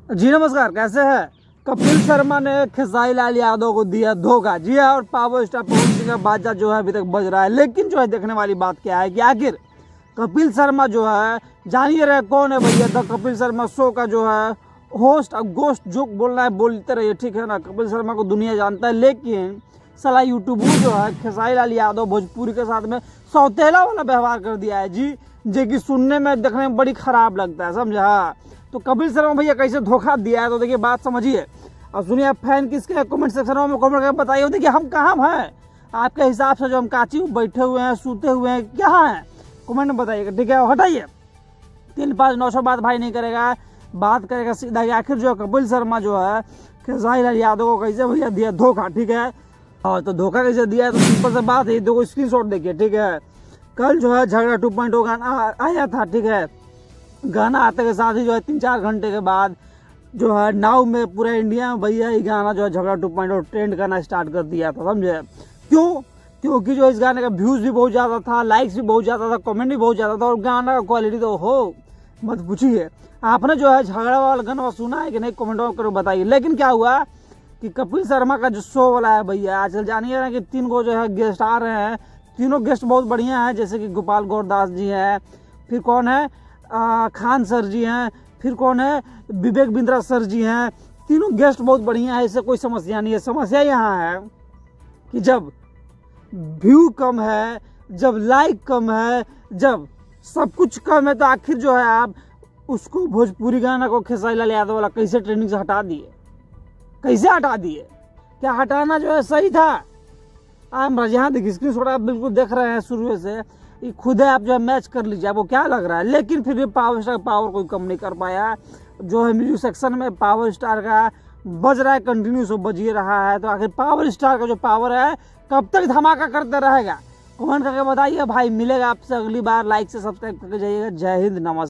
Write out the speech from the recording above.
जी नमस्कार, कैसे हैं? कपिल शर्मा ने खेसारी लाल यादव को दिया धोखा। जी हाँ, और पावर स्टार पवन सिंह का बाजा जो है अभी तक बज रहा है। लेकिन जो है देखने वाली बात क्या है कि आखिर कपिल शर्मा जो है, जानिए रहे कौन है भैया, द कपिल शर्मा शो का जो है होस्ट। अब गोस्ट जोक बोलना है बोलते रहिए, ठीक है ना। कपिल शर्मा को दुनिया जानता है, लेकिन साला यूट्यूबर जो है खेसारी लाल यादव भोजपुरी के साथ में सौतेला वाला व्यवहार कर दिया है जी, जो कि सुनने में देखने में बड़ी खराब लगता है, समझा। तो कपिल शर्मा भैया कैसे धोखा दिया है, तो देखिए बात समझिए और सुनिए। आप फैन किसके हैं कमेंट सेक्शन में कमेंट करके बताइए। देखिए हम कहाँ हैं आपके हिसाब से, जो हम काची बैठे हुए हैं, सूते हुए हैं, कहाँ हैं कमेंट में बताइएगा, ठीक है। हटाइए 3-5-900 बात भाई नहीं करेगा, बात करेगा सीधा। आखिर जो कपिल शर्मा जो है खेसारी लाल यादव को कैसे भैया दिया धोखा, ठीक है। और तो धोखा कैसे दिया है, तो सिंपल से बात है, देखो स्क्रीनशॉट देखिए, ठीक है। कल जो है झगड़ा 2.0 गाना आया था, ठीक है। गाना आते के साथ ही जो है 3-4 घंटे के बाद जो है नाव में पूरा इंडिया में भैया ये गाना जो है झगड़ा 2.0 ट्रेंड करना स्टार्ट कर दिया था, समझे। क्यों? क्योंकि जो इस गाने का व्यूज भी बहुत ज्यादा था, लाइक्स भी बहुत ज्यादा था, कमेंट भी बहुत ज्यादा था, और गाना का क्वालिटी तो हो मत पूछिए। आपने जो है झगड़ा वाला गाना सुना है कि नहीं, कमेंट करो बताइए। लेकिन क्या हुआ कि कपिल शर्मा का जो शो वाला है भैया, आजकल जानिए ना कि 3 गो जो है गेस्ट आ रहे हैं। तीनों गेस्ट बहुत बढ़िया हैं, जैसे कि गोपाल गौरदास जी हैं, फिर कौन है खान सर जी हैं, फिर कौन है विवेक बिंद्रा सर जी हैं। तीनों गेस्ट बहुत बढ़िया है, इससे कोई समस्या नहीं है। समस्या यहाँ है कि जब व्यू कम है, जब लाइक कम है, जब सब कुछ कम है, तो आखिर जो है आप उसको भोजपुरी गाना को खेसारी लाल यादव वाला कैसे ट्रेंडिंग से हटा दिए, कैसे हटा दिए? क्या हटाना जो है सही था? आप यहाँ देखिए स्क्रीनशॉट आप बिल्कुल देख रहे हैं शुरू से, खुद है, आप जो है मैच कर लीजिए, आपको क्या लग रहा है। लेकिन फिर भी पावर स्टार पावर कोई कम नहीं कर पाया। जो है म्यूजिक सेक्शन में पावर स्टार का बज रहा है, कंटिन्यू से बज ही रहा है। तो आखिर पावर स्टार का जो पावर है कब तक धमाका करते रहेगा, कमेंट करके बताइए भाई। मिलेगा आपसे अगली बार, लाइक से सब्सक्राइब करके जाइएगा। जय हिंद, नमस्कार।